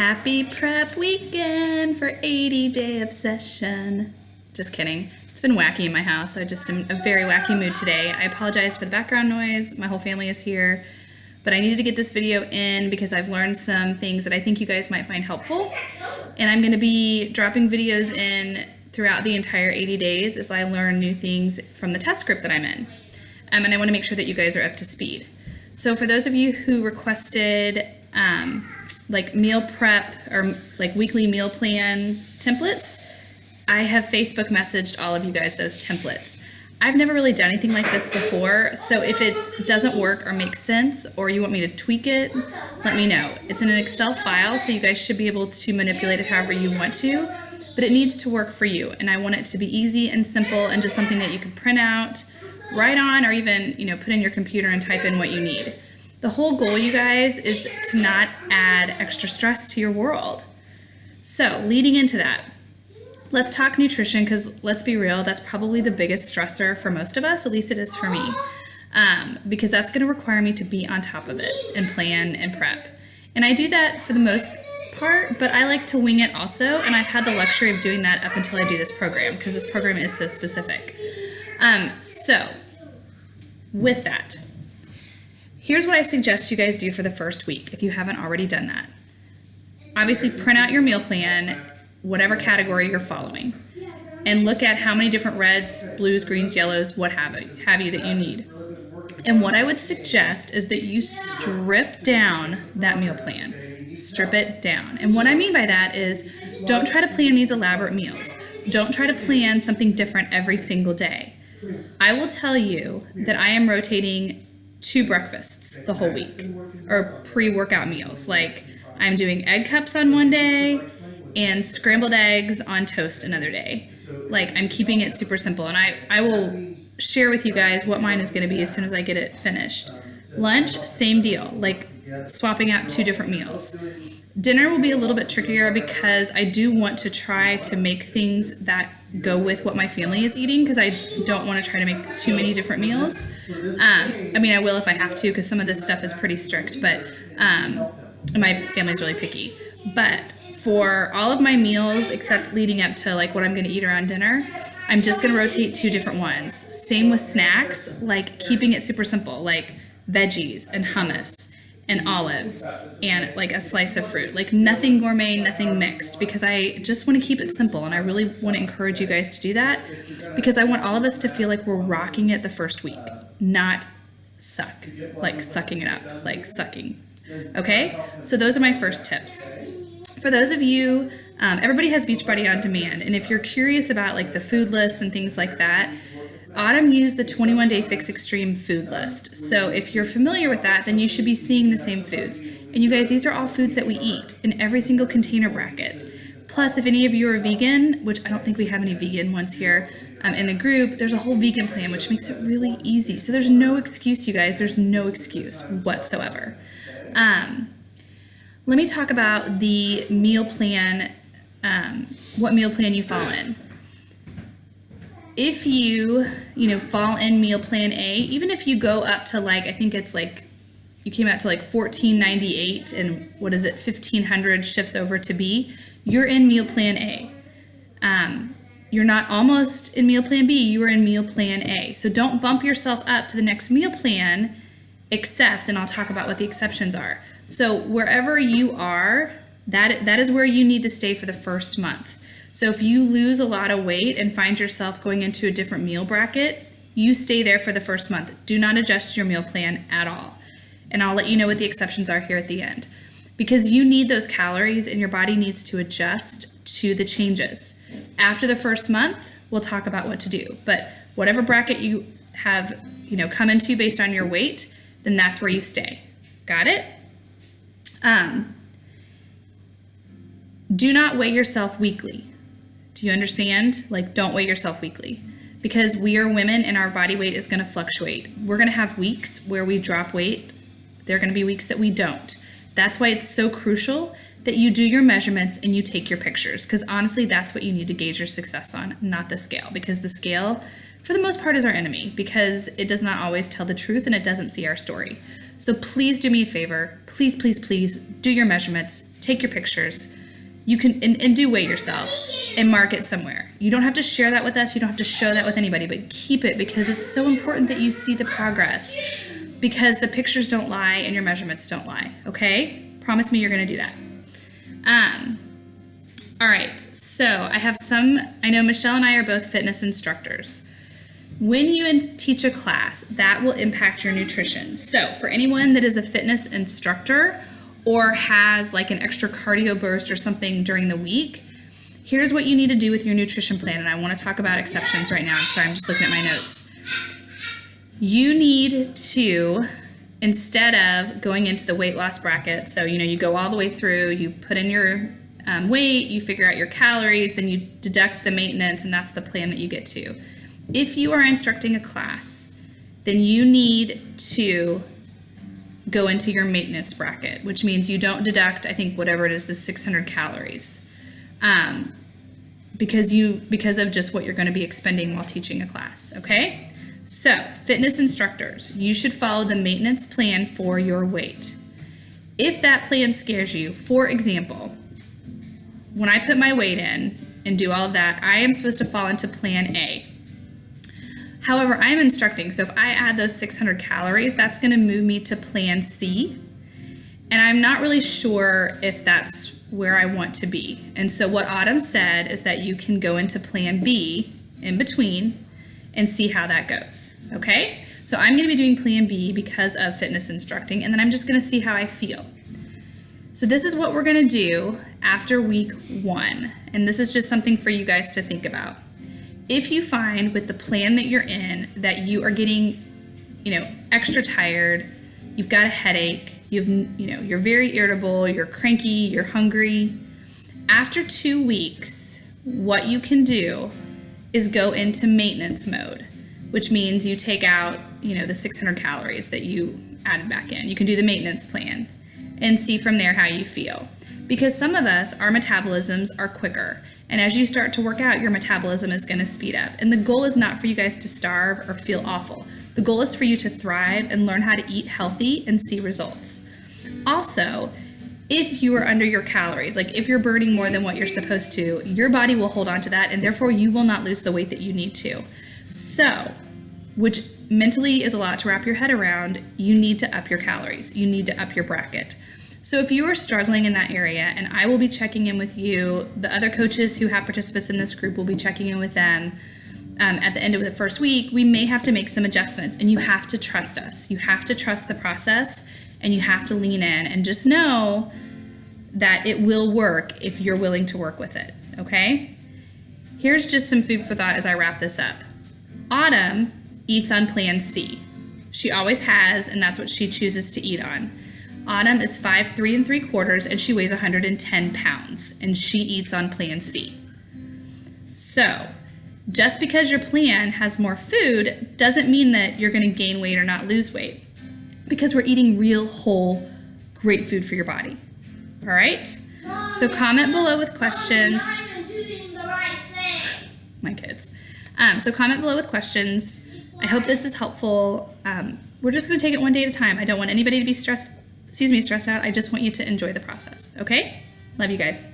Happy prep weekend for 80-day obsession. Just kidding. It's been wacky in my house. I just am in a very wacky mood today. I apologize for the background noise. My whole family is here. But I needed to get this video in because I've learned some things that I think you guys might find helpful. And I'm going to be dropping videos in throughout the entire 80 days as I learn new things from the test group that I'm in. And I want to make sure that you guys are up to speed. So for those of you who requested like meal prep or like weekly meal plan templates, I have Facebook messaged all of you guys those templates. I've never really done anything like this before, so if it doesn't work or make sense or you want me to tweak it, let me know. It's in an Excel file, so you guys should be able to manipulate it however you want to, but it needs to work for you, and I want it to be easy and simple and just something that you can print out, write on, or even put in your computer and type in what you need. The whole goal, you guys, is to not add extra stress to your world. So leading into that, let's talk nutrition, because let's be real, that's probably the biggest stressor for most of us, at least it is for me, because that's going to require me to be on top of it and plan and prep. And I do that for the most part, but I like to wing it also, and I've had the luxury of doing that up until I do this program, because this program is so specific. So with that, here's what I suggest you guys do for the first week if you haven't already done that. Obviously, print out your meal plan, whatever category you're following, and look at how many different reds, blues, greens, yellows, what have you that you need. And what I would suggest is that you strip down that meal plan. Strip it down. And what I mean by that is don't try to plan these elaborate meals. Don't try to plan something different every single day. I will tell you that I am rotating 2 breakfasts the whole week, or pre-workout meals. Like I'm doing egg cups on one day and scrambled eggs on toast another day. Like I'm keeping it super simple, and I will share with you guys what mine is going to be as soon as I get it finished. Lunch, same deal, like swapping out 2 different meals. Dinner will be a little bit trickier because I do want to try to make things that go with what my family is eating, because I don't want to try to make too many different meals. I mean, I will if I have to, because some of this stuff is pretty strict, but my family's really picky. But for all of my meals, except leading up to like what I'm going to eat around dinner, I'm just going to rotate 2 different ones. Same with snacks, like keeping it super simple, like veggies and hummus and olives and like a slice of fruit, like nothing gourmet, nothing mixed, because I just want to keep it simple, and I really want to encourage you guys to do that, because I want all of us to feel like we're rocking it the first week, not like sucking it up, like sucking. Okay, so those are my first tips. For those of you, everybody has Beachbody on demand, and if you're curious about like the food lists and things like that, Autumn used the 21-day Fix Extreme food list. So if you're familiar with that, then you should be seeing the same foods. And you guys, these are all foods that we eat in every single container bracket. Plus, if any of you are vegan, which I don't think we have any vegan ones here in the group, there's a whole vegan plan, which makes it really easy. So there's no excuse, you guys. There's no excuse whatsoever. Let me talk about the meal plan, what meal plan you fall in. If you fall in meal plan A, even if you go up to like, I think it's like, you came out to like $14.98 and what is it, 1,500 shifts over to B, you're in meal plan A. You're not almost in meal plan B, you are in meal plan A. So don't bump yourself up to the next meal plan, except, and I'll talk about what the exceptions are. So wherever you are, that is where you need to stay for the first month. So if you lose a lot of weight and find yourself going into a different meal bracket, you stay there for the first month. Do not adjust your meal plan at all. And I'll let you know what the exceptions are here at the end. Because you need those calories and your body needs to adjust to the changes. After the first month, we'll talk about what to do. But whatever bracket you have, come into based on your weight, then that's where you stay. Got it? Do not weigh yourself weekly. Do you understand? Like, don't weigh yourself weekly, because we are women and our body weight is going to fluctuate. We're going to have weeks where we drop weight. There are going to be weeks that we don't. That's why it's so crucial that you do your measurements and you take your pictures, because honestly, that's what you need to gauge your success on, not the scale, because the scale, for the most part, is our enemy, because it does not always tell the truth and it doesn't see our story. So please do me a favor. Please, please, please do your measurements. take your pictures. You can, and do weigh yourself and mark it somewhere. You don't have to share that with us. You don't have to show that with anybody, but keep it because it's so important that you see the progress because the pictures don't lie and your measurements don't lie, okay? Promise me you're gonna do that. All right, so I know Michelle and I are both fitness instructors. When you teach a class, that will impact your nutrition. So for anyone that is a fitness instructor or has like an extra cardio burst or something during the week, here's what you need to do with your nutrition plan. And I want to talk about exceptions right now. I'm sorry, I'm just looking at my notes. You need to, instead of going into the weight loss bracket, so you go all the way through, you put in your weight, you figure out your calories, then you deduct the maintenance, and that's the plan that you get to. If you are instructing a class, then you need to go into your maintenance bracket, which means you don't deduct, I think, whatever it is, the 600 calories, because of just what you're going to be expending while teaching a class, okay? So, fitness instructors, you should follow the maintenance plan for your weight. If that plan scares you, for example, when I put my weight in and do all of that, I am supposed to fall into plan A. However, I'm instructing, so if I add those 600 calories, that's going to move me to plan C, and I'm not really sure if that's where I want to be. And so what Autumn said is that you can go into plan B in between and see how that goes, okay? So I'm going to be doing plan B because of fitness instructing, and then I'm just going to see how I feel. So this is what we're going to do after week 1, and this is just something for you guys to think about. If you find with the plan that you're in that you are getting, extra tired, you've got a headache, you're very irritable, you're cranky, you're hungry, after 2 weeks, what you can do is go into maintenance mode, which means you take out, the 600 calories that you added back in. You can do the maintenance plan and see from there how you feel. Because some of us, our metabolisms are quicker. And as you start to work out, your metabolism is going to speed up. And the goal is not for you guys to starve or feel awful. The goal is for you to thrive and learn how to eat healthy and see results. Also, if you are under your calories, like if you're burning more than what you're supposed to, your body will hold on to that and therefore you will not lose the weight that you need to. So, which mentally is a lot to wrap your head around, you need to up your calories. You need to up your bracket. So if you are struggling in that area, and I will be checking in with you, the other coaches who have participants in this group will be checking in with them at the end of the first week, we may have to make some adjustments, and you have to trust us. You have to trust the process, and you have to lean in, and just know that it will work if you're willing to work with it, okay? Here's just some food for thought as I wrap this up. Autumn eats on plan C. She always has, and that's what she chooses to eat on. Autumn is 5'3 3/4", and she weighs 110 pounds, and she eats on plan C. So, just because your plan has more food doesn't mean that you're going to gain weight or not lose weight, because we're eating real, whole, great food for your body. All right? So comment below with questions. My kids. So comment below with questions. I hope this is helpful. We're just going to take it one day at a time. I don't want anybody to be stressed out. I just want you to enjoy the process, okay? Love you guys.